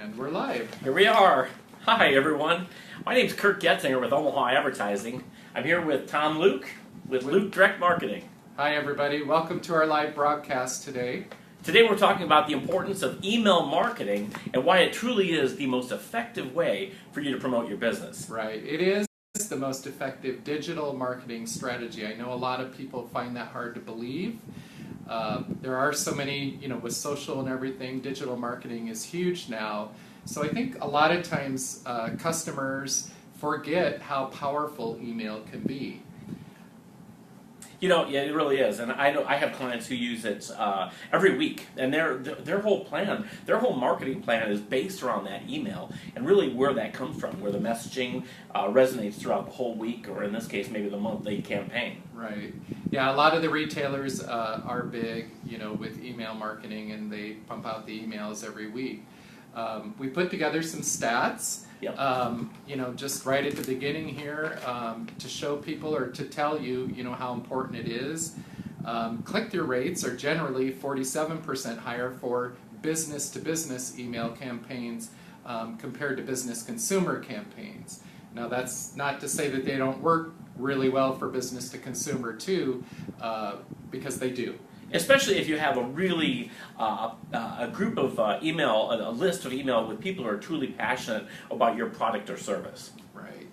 And we're live. Here we are. Hi, everyone. My name's Kirk Getzinger with Omaha Advertising. I'm here with Tom Luke with Luke Direct Marketing. Hi, everybody. Welcome to our live broadcast today. Today we're talking about the importance of email marketing and why it truly is the most effective way for you to promote your business. Right. It is the most effective digital marketing strategy. I know a lot of people find that hard to believe. There are so many, with social and everything, digital marketing is huge now. So I think a lot of times customers forget how powerful email can be. Yeah, it really is, and I know I have clients who use it every week, and their whole plan, their whole marketing plan is based around that email, and really where that comes from, where the messaging resonates throughout the whole week, or in this case, maybe the monthly campaign. Right. Yeah, a lot of the retailers are big, with email marketing, and they pump out the emails every week. We put together some stats. Yep. Just right at the beginning here to show people or to tell you, how important it is. Click-through rates are generally 47% higher for business-to-business email campaigns compared to business-consumer campaigns. Now, that's not to say that they don't work really well for business-to-consumer too, because they do. Especially if you have a really a group of email, a list of email with people who are truly passionate about your product or service. Right.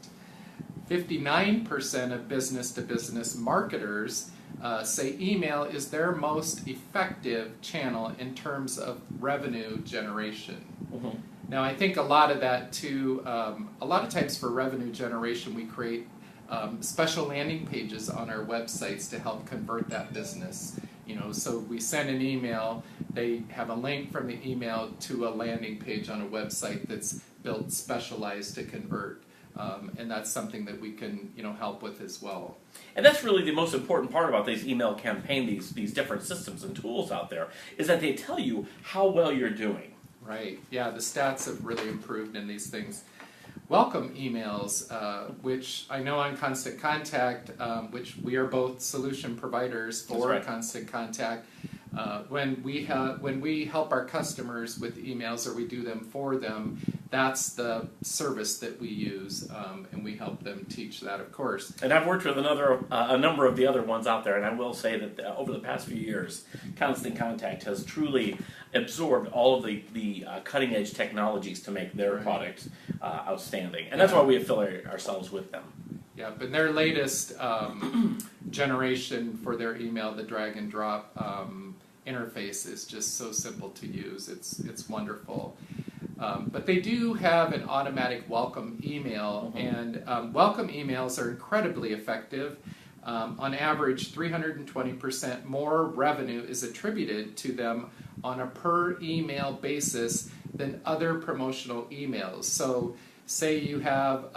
59% of business-to-business marketers say email is their most effective channel in terms of revenue generation. Mm-hmm. Now, I think a lot of that too, a lot of times for revenue generation, we create special landing pages on our websites to help convert that business. So we send an email, they have a link from the email to a landing page on a website that's built specialized to convert. And that's something that we can, help with as well. And that's really the most important part about these email campaign, these different systems and tools out there, is that they tell you how well you're doing. Right. Yeah, the stats have really improved in these things. Welcome emails, which I know on Constant Contact, which we are both solution providers for right. Constant Contact. When we help our customers with emails or we do them for them, that's the service that we use, and we help them teach that, of course. And I've worked with a number of the other ones out there, and I will say that over the past few years, Constant Contact has truly absorbed all of the cutting-edge technologies to make their Right. product outstanding. And that's why we affiliate ourselves with them. Yeah, but their latest generation for their email, the drag and drop interface, is just so simple to use. It's wonderful. But they do have an automatic welcome email, and welcome emails are incredibly effective. On average, 320% more revenue is attributed to them on a per email basis than other promotional emails. So say you have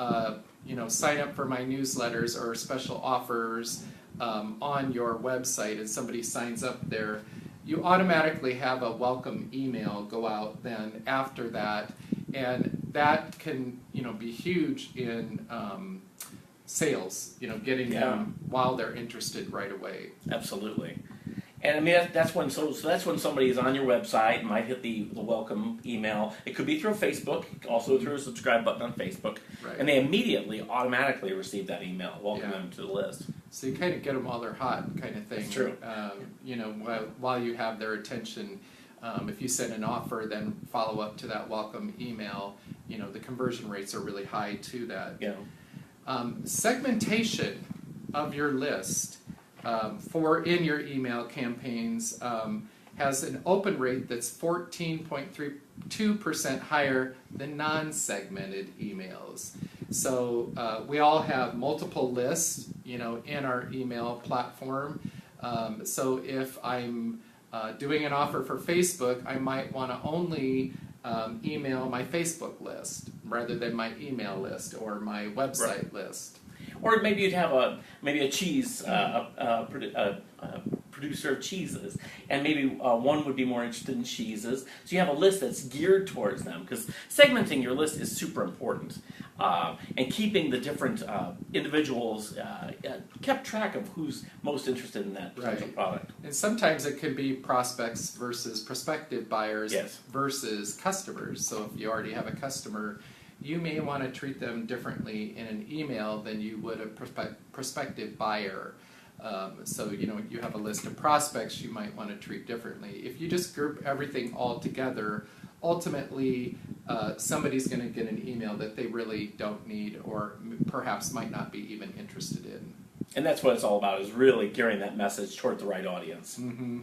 sign up for my newsletters or special offers on your website, and somebody signs up there, you automatically have a welcome email go out then after that, and that can be huge in sales, getting them while they're interested right away. Absolutely. And I mean that's when that's when somebody is on your website and might hit the welcome email. It could be through Facebook, also through a subscribe button on Facebook, Right. and they immediately automatically receive that email, welcome them to the list. So you kind of get them while they're hot, kind of thing. That's true. While you have their attention. If you send an offer, then follow up to that welcome email. The conversion rates are really high to that. Yeah. Segmentation of your list for in your email campaigns has an open rate that's 14.32% higher than non-segmented emails. So we all have multiple lists, in our email platform. So if I'm doing an offer for Facebook, I might want to only email my Facebook list rather than my email list or my website list. Or maybe you'd have a cheese producer of cheeses, and maybe one would be more interested in cheeses. So you have a list that's geared towards them, because segmenting your list is super important. And keeping the different individuals kept track of who's most interested in that potential product. And sometimes it can be prospects versus prospective buyers Yes. versus customers. So if you already have a customer, you may want to treat them differently in an email than you would a prospective buyer. So you have a list of prospects you might want to treat differently. If you just group everything all together, ultimately somebody's going to get an email that they really don't need or perhaps might not be even interested in. And that's what it's all about, is really gearing that message toward the right audience. Mm-hmm.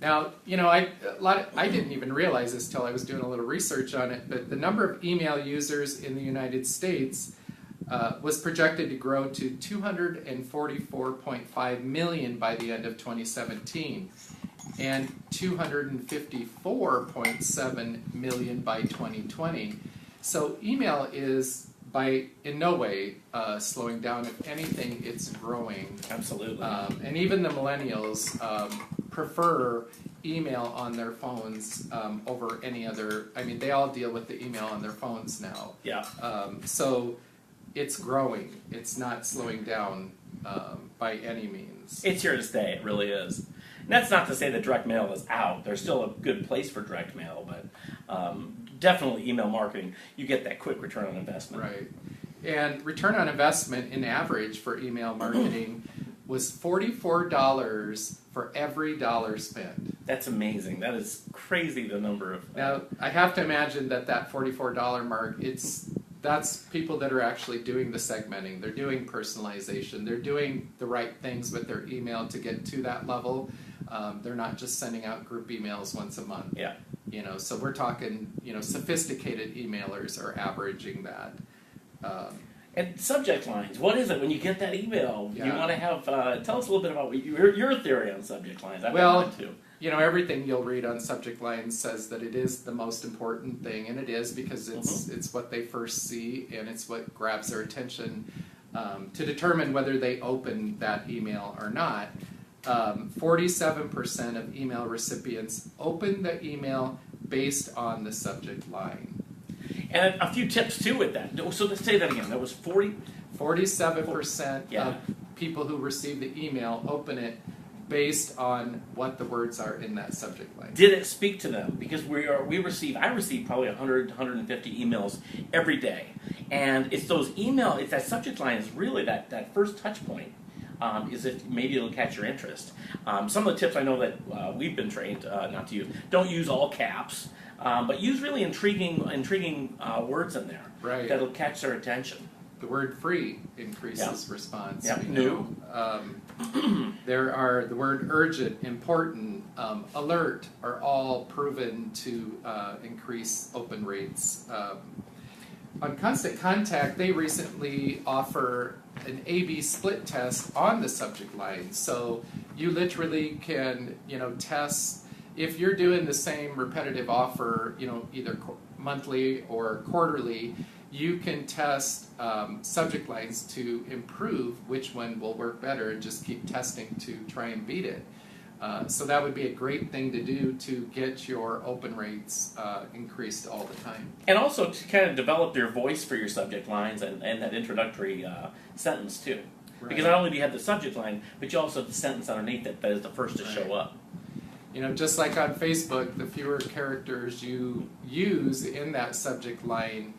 Now, I didn't even realize this till I was doing a little research on it, but the number of email users in the United States was projected to grow to 244.5 million by the end of 2017 and 254.7 million by 2020. So email is in no way slowing down. If anything, it's growing. Absolutely. And even the millennials prefer email on their phones over any other. I mean, they all deal with the email on their phones now. Yeah. So it's growing. It's not slowing down by any means. It's here to stay. It really is. And that's not to say that direct mail is out. There's still a good place for direct mail, but definitely email marketing, you get that quick return on investment. Right. And return on investment in average for email marketing was $44 for every dollar spent. That's amazing. That is crazy, the number of... Now, I have to imagine that $44 mark, that's people that are actually doing the segmenting. They're doing personalization. They're doing the right things with their email to get to that level. They're not just sending out group emails once a month. Yeah. So we're talking, sophisticated emailers are averaging that. And subject lines. What is it when you get that email? Yeah. You want to have... tell us a little bit about your theory on subject lines. I've got mine too. Everything you'll read on subject lines says that it is the most important thing, and it is because it's what they first see, and it's what grabs their attention to determine whether they open that email or not. 47% of email recipients open the email based on the subject line. And a few tips too with that. So let's say that again. That was 47% of people who receive the email open it based on what the words are in that subject line. Did it speak to them? Because I receive probably 100, 150 emails every day. And it's that subject line is really that first touch point. Is if maybe it'll catch your interest. Some of the tips I know that we've been trained not to use. Don't use all caps, but use really intriguing words in there that'll catch their attention. The word free increases response. Yeah. New. There are the word urgent, important, alert are all proven to increase open rates. On Constant Contact, they recently offer an A/B split test on the subject line. So you literally can, test if you're doing the same repetitive offer, either monthly or quarterly. You can test subject lines to improve which one will work better and just keep testing to try and beat it. So that would be a great thing to do to get your open rates increased all the time. And also to kind of develop your voice for your subject lines and that introductory sentence too. Right. Because not only do you have the subject line, but you also have the sentence underneath it that is the first to show up. Just like on Facebook, the fewer characters you use in that subject line,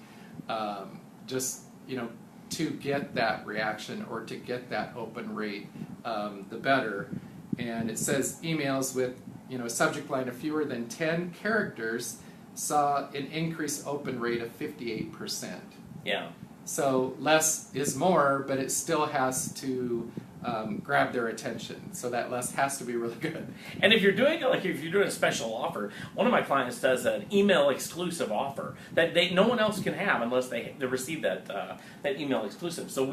to get that reaction or to get that open rate, the better. And it says emails with a subject line of fewer than 10 characters saw an increased open rate of 58%. Yeah. So less is more, but it still has to grab their attention. So that less has to be really good. And if you're doing a special offer, one of my clients does an email exclusive offer that no one else can have unless they receive that email exclusive. So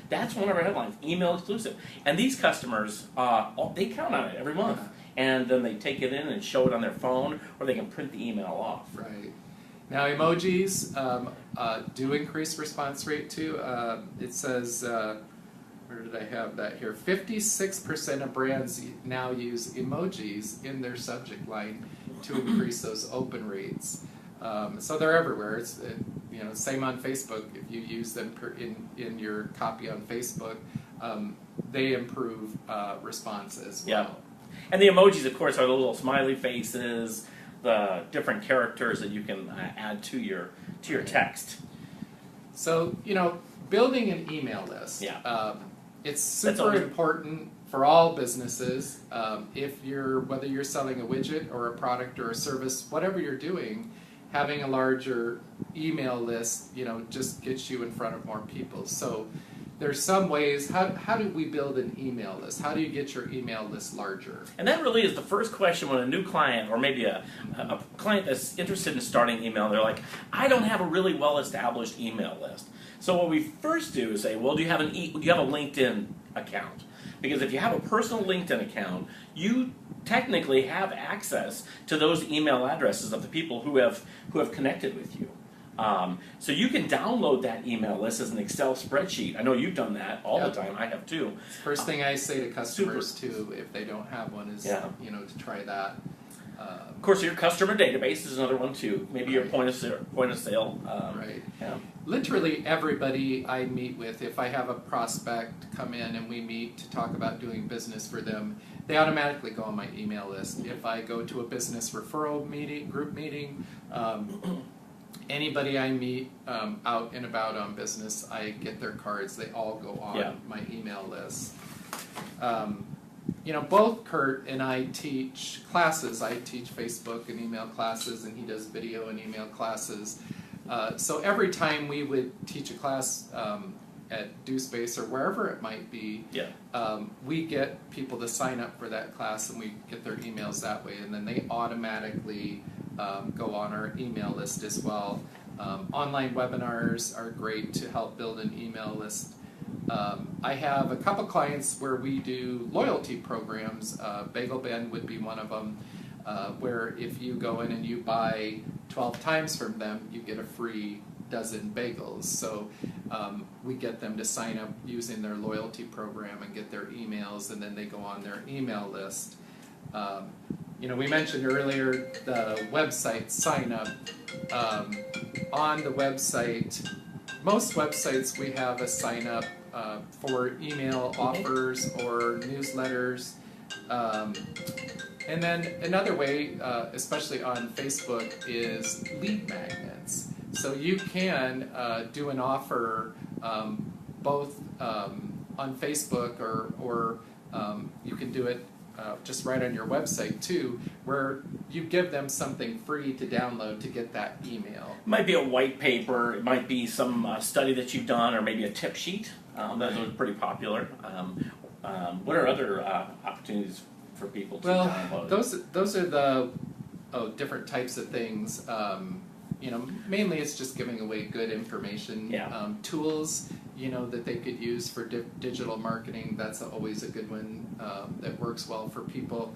that's one of our headlines, email exclusive. And these customers, they count on it every month. And then they take it in and show it on their phone, or they can print the email off. Right. Now emojis do increase response rate too. It says, where did I have that here? 56% of brands now use emojis in their subject line to increase those open rates. So they're everywhere. It's same on Facebook. If you use them in your copy on Facebook, they improve response as well. Yeah. And the emojis, of course, are the little smiley faces, the different characters that you can add to your text. So building an email list. Yeah. It's super important for all businesses. Whether you're selling a widget or a product or a service, whatever you're doing, having a larger email list, just gets you in front of more people. So there's some ways. How do we build an email list? How do you get your email list larger? And that really is the first question when a new client, or maybe a client that's interested in starting email, they're like, I don't have a really well-established email list. So what we first do is say, well, do you have a LinkedIn account? Because if you have a personal LinkedIn account, you technically have access to those email addresses of the people who have connected with you. So you can download that email list as an Excel spreadsheet. I know you've done that all the time. I have too. First thing I say to customers too, if they don't have one, is to try that. Of course, your customer database is another one too. Maybe your point of sale. Right. Yeah. Literally everybody I meet with, if I have a prospect come in and we meet to talk about doing business for them, they automatically go on my email list. If I go to a business referral group meeting, anybody I meet out and about on business, I get their cards. They all go on my email list. Both Kurt and I teach classes. I teach Facebook and email classes, and he does video and email classes. So every time we would teach a class at DoSpace or wherever it might be, we get people to sign up for that class, and we get their emails that way, and then they automatically go on our email list as well. Online webinars are great to help build an email list. I have a couple clients where we do loyalty programs. Bagel Bend would be one of them, where if you go in and you buy 12 times from them, you get a free dozen bagels. So we get them to sign up using their loyalty program and get their emails, and then they go on their email list. We mentioned earlier the website sign up. On the website, most websites we have a sign up for email offers or newsletters. And then another way, especially on Facebook, is lead magnets. So you can do an offer both on Facebook or you can do it just right on your website too, where you give them something free to download to get that email. It might be a white paper, it might be some study that you've done, or maybe a tip sheet. Those are pretty popular. What are other opportunities for people to download? Those are the different types of things. Mainly it's just giving away good information. Tools, that they could use for digital marketing. That's always a good one that works well for people.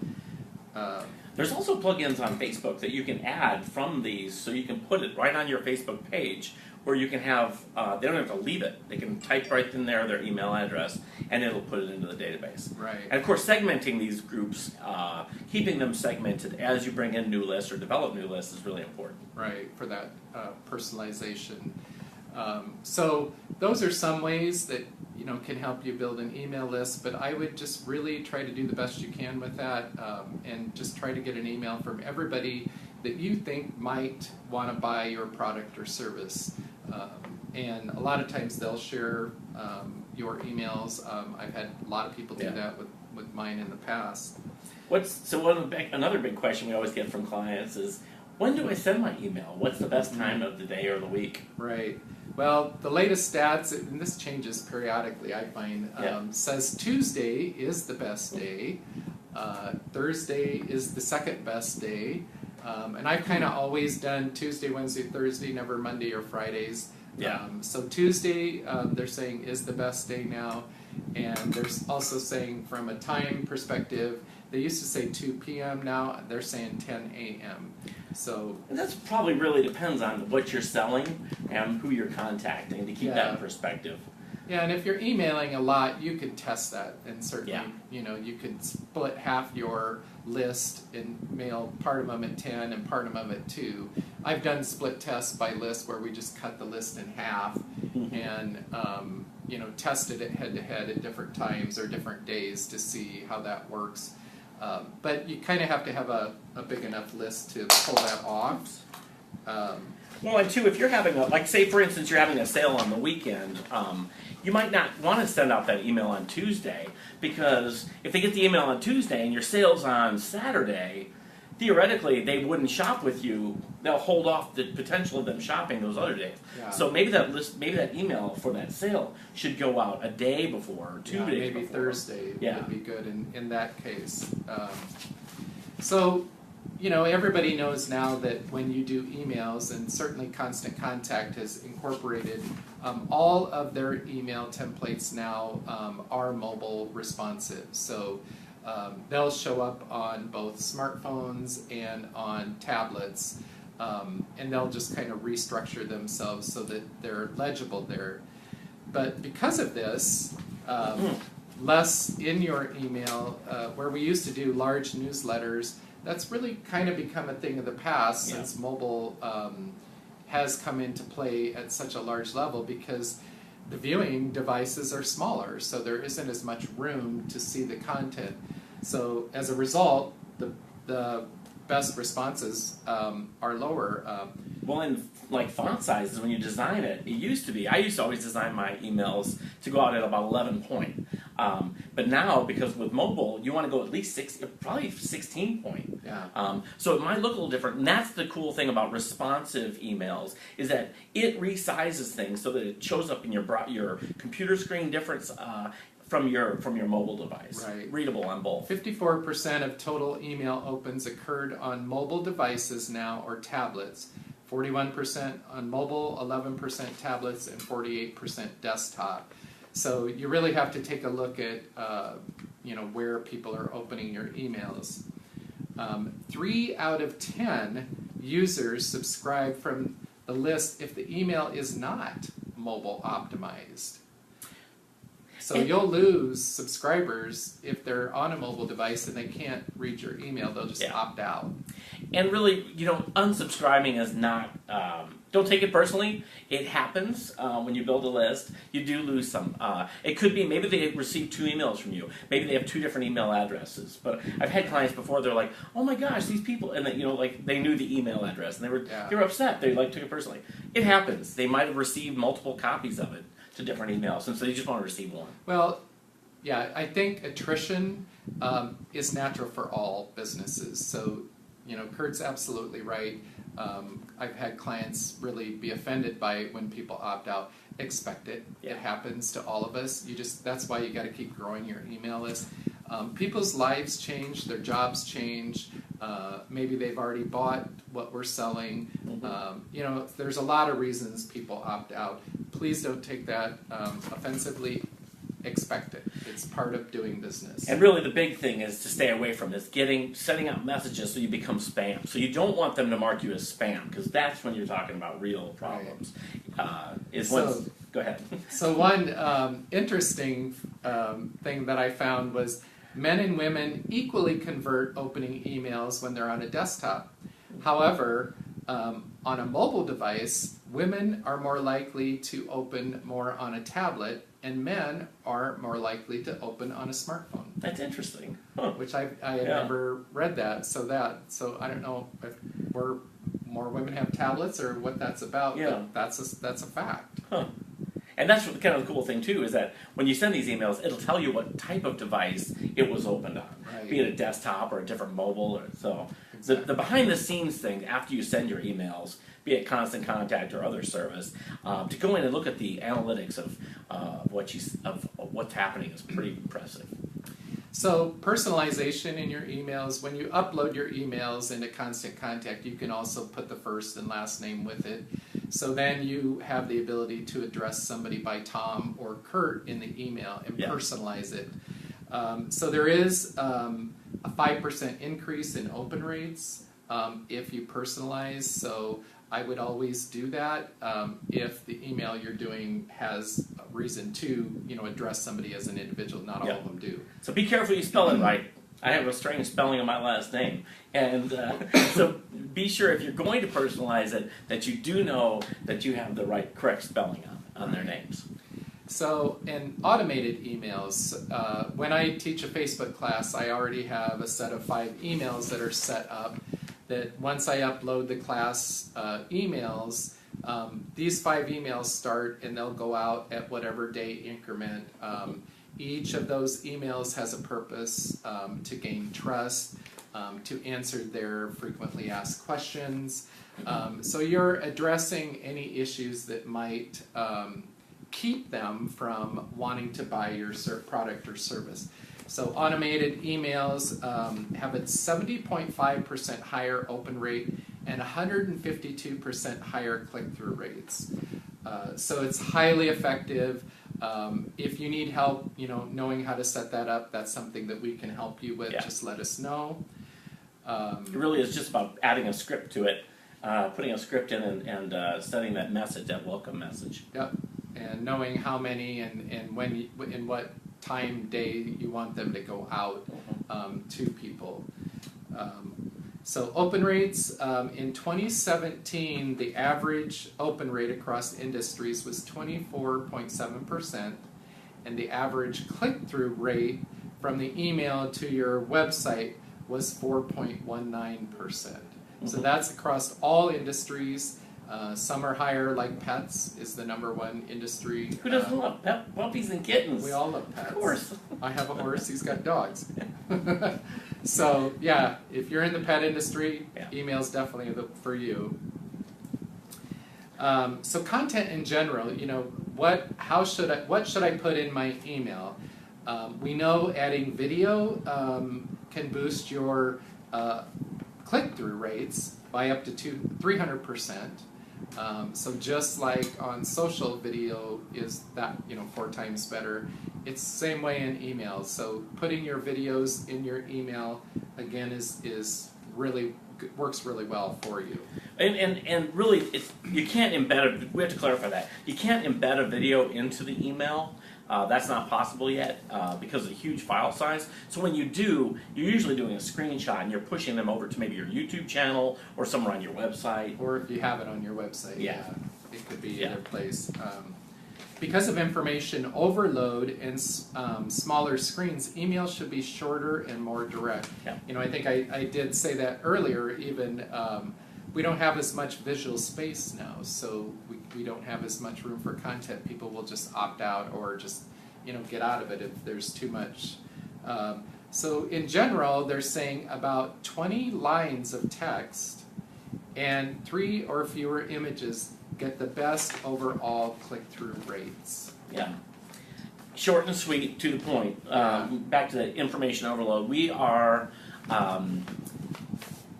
There's also plugins on Facebook that you can add from these, so you can put it right on your Facebook page, where you can have, they don't have to leave it. They can type right in there their email address, and it'll put it into the database. Right. And of course, segmenting these groups, keeping them segmented as you bring in new lists or develop new lists is really important. Right, for that personalization. So those are some ways that can help you build an email list, but I would just really try to do the best you can with that, and just try to get an email from everybody that you think might want to buy your product or service. And a lot of times they'll share your emails. I've had a lot of people do that with mine in the past. Another big question we always get from clients is, when do I send my email? What's the best time of the day or the week? Right. Well, the latest stats, and this changes periodically, I find, says Tuesday is the best day, Thursday is the second best day, and I've kind of always done Tuesday, Wednesday, Thursday, never Monday or Fridays. So Tuesday, they're saying, is the best day now, and they're also saying from a time perspective, they used to say 2 p.m. now, they're saying 10 a.m. And that's probably really depends on what you're selling and who you're contacting to keep that in perspective. Yeah, and if you're emailing a lot, you can test that, and certainly, Yeah. you can split half your list and mail part of them at 10 and part of them at 2. I've done split tests by list where we just cut the list in half and tested it head to head at different times or different days to see how that works. But you kind of have to have a big enough list to pull that off. Well, and two, if you're having say for instance, you're having a sale on the weekend, you might not want to send out that email on Tuesday, because if they get the email on Tuesday and your sale's on Saturday, theoretically they wouldn't shop with you. They'll hold off the potential of them shopping those other days. Yeah. So maybe that email for that sale should go out a day before, or 2 days maybe before. Thursday Yeah. would be good in that case. So, everybody knows now that when you do emails, and certainly Constant Contact has incorporated all of their email templates now are mobile responsive. So they'll show up on both smartphones and on tablets, and they'll just kind of restructure themselves so that they're legible there. But because of this, less in your email, where we used to do large newsletters, that's really kind of become a thing of the past since mobile has come into play at such a large level, because the viewing devices are smaller, so there isn't as much room to see the content. So as a result, the best responses are lower. Well, in font sizes, when you design it, I used to always design my emails to go out at about 11 point. But now, because with mobile, you want to go at least probably 16 point. Yeah. So it might look a little different, and that's the cool thing about responsive emails, is that it resizes things so that it shows up in your computer screen difference from your mobile device. Right. Readable on both. 54% of total email opens occurred on mobile devices now, or tablets. 41% on mobile, 11% tablets, and 48% desktop. So you really have to take a look at where people are opening your emails. 3 out of 10 users subscribe from the list if the email is not mobile optimized. So you'll lose subscribers if they're on a mobile device and they can't read your email. They'll just opt out. And really, unsubscribing is not, don't take it personally. It happens when you build a list. You do lose some. It could be maybe they received 2 emails from you. Maybe they have 2 different email addresses. But I've had clients before, they're like, oh my gosh, these people, and they knew the email address, and they were upset. They took it personally. It happens. They might have received multiple copies of it to different emails, and so they just want to receive one. Well, yeah, I think attrition is natural for all businesses. So, Kurt's absolutely right. I've had clients really be offended by when people opt out. Expect it. Yeah. It happens to all of us. That's why you got to keep growing your email list. People's lives change, their jobs change. Maybe they've already bought what we're selling. There's a lot of reasons people opt out. Please don't take that offensively. Expect it. It's part of doing business. And really the big thing is to stay away from is setting out messages so you become spam. So you don't want them to mark you as spam, because that's when you're talking about real problems. Go ahead. So one interesting thing that I found was men and women equally convert opening emails when they're on a desktop. However, on a mobile device, women are more likely to open more on a tablet, and men are more likely to open on a smartphone. That's interesting. Huh. Which I had never read that. So I don't know if more women have tablets or what that's about. Yeah. But that's a fact. Huh. And that's kind of the cool thing too, is that when you send these emails, it'll tell you what type of device it was opened on, Right. be it a desktop or a different mobile. Exactly. The behind the scenes thing after you send your emails, be it Constant Contact or other service, to go in and look at the analytics of what's happening is pretty impressive. So personalization in your emails, when you upload your emails into Constant Contact, you can also put the first and last name with it. So then you have the ability to address somebody by Tom or Kurt in the email and personalize it. So there is a 5% increase in open rates if you personalize. So I would always do that if the email you're doing has a reason to, address somebody as an individual. Not all of them do. So be careful you spell it right. I have a strange spelling of my last name. And so be sure if you're going to personalize it that you do know that you have the correct spelling on their names. So in automated emails, when I teach a Facebook class, I already have a set of 5 emails that are set up that once I upload the class emails, these 5 emails start and they'll go out at whatever day increment. Each of those emails has a purpose to gain trust, to answer their frequently asked questions. So you're addressing any issues that might keep them from wanting to buy your product or service. So automated emails have a 70.5% higher open rate and 152% higher click-through rates. So it's highly effective. If you need help, knowing how to set that up, that's something that we can help you with. Just let us know. It really is just about adding a script to it, putting a script in and setting that message, that welcome message. Yep. And knowing how many and when, in what time, day you want them to go out to people. So open rates, in 2017, the average open rate across industries was 24.7%, and the average click-through rate from the email to your website was 4.19%. So that's across all industries. Some are higher, like pets is the #1 industry. Who doesn't love puppies and kittens? We all love pets. Of course. I have a horse, he's got dogs. So yeah, if you're in the pet industry, email's definitely for you. So content in general, what should I put in my email? We know adding video can boost your click-through rates by up to 300%. So just like on social, video is that 4 times better. It's the same way in emails. So putting your videos in your email again is really works really well for you. And really, you can't embed we have to clarify that. You can't embed a video into the email. That's not possible yet because of the huge file size. So when you do, you're usually doing a screenshot and you're pushing them over to maybe your YouTube channel or somewhere on your website. Or if you have it on your website, it could be either place. Because of information overload and smaller screens, emails should be shorter and more direct. I think I did say that earlier, even we don't have as much visual space now, so we don't have as much room for content. People will just opt out or just get out of it if there's too much. So in general, they're saying about 20 lines of text and 3 or fewer images get the best overall click-through rates. Yeah. Short and sweet, to the point. Back to the information overload. We are,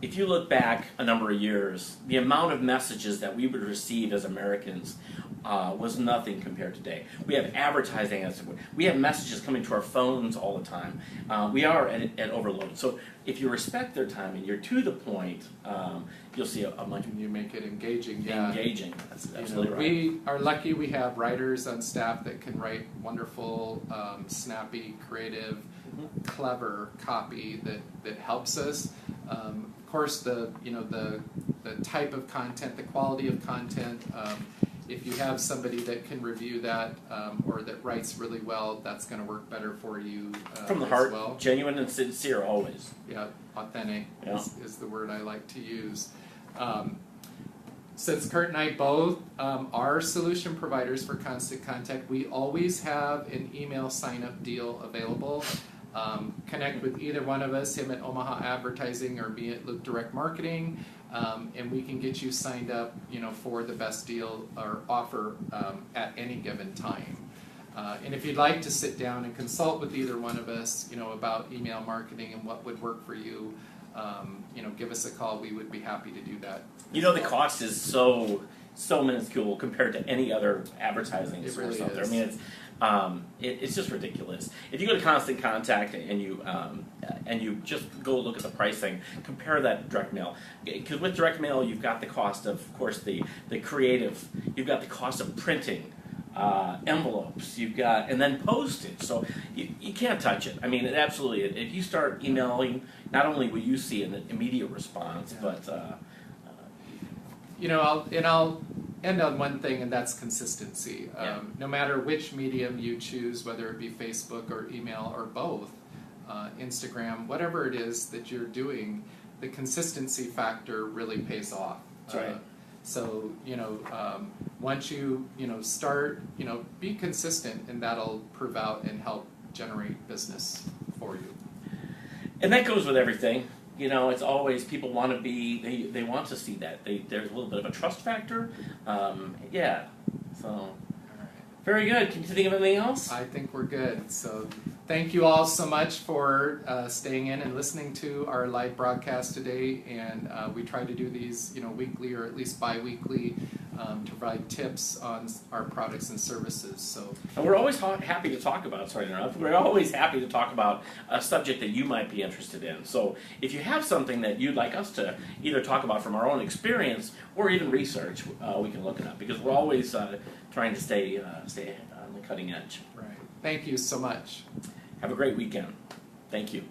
if you look back a number of years, the amount of messages that we would receive as Americans was nothing compared to today. We have advertising, we have messages coming to our phones all the time. We are at overload. So if you respect their time and you're to the point, you'll see a much. And you make it engaging. Engaging. That's absolutely right. We are lucky we have writers on staff that can write wonderful, snappy, creative, clever copy that helps us. Of course, the type of content, the quality of content. If you have somebody that can review that or that writes really well, that's going to work better for you from the heart, genuine and sincere always. Yeah, authentic is the word I like to use. Since Kurt and I both are solution providers for Constant Contact, we always have an email sign-up deal available. Connect with either one of us, him at Omaha Advertising or me at Luke Direct Marketing, and we can get you signed up, for the best deal or offer at any given time. And if you'd like to sit down and consult with either one of us, about email marketing and what would work for you, give us a call. We would be happy to do that. The cost is so so minuscule compared to any other advertising It source really out there. I is. mean, it's just ridiculous. If you go to Constant Contact and you just go look at the pricing, compare that to direct mail. Because with direct mail, you've got the cost of course, the creative. You've got the cost of printing. Envelopes you've got, and then postage. So you can't touch it. I mean, it absolutely. If you start emailing, not only will you see an immediate response, Yeah. but I'll end on one thing, and that's consistency. Yeah. No matter which medium you choose, whether it be Facebook or email or both, Instagram, whatever it is that you're doing, the consistency factor really pays off. That's right. So once you start, be consistent, and that'll prove out and help generate business for you. and that goes with everything. It's always people want to be. They want to see that. There's a little bit of a trust factor. Yeah. So All right. very good. Can you think of anything else? I think we're good. So thank you all so much for staying in and listening to our live broadcast today. And we try to do these, weekly or at least bi-weekly to provide tips on our products and services. So And we're always happy to talk about, sorry to interrupt, we're always happy to talk about a subject that you might be interested in. So if you have something that you'd like us to either talk about from our own experience or even research, we can look it up, because we're always trying to stay on the cutting edge. right. Thank you so much. Have a great weekend. Thank you.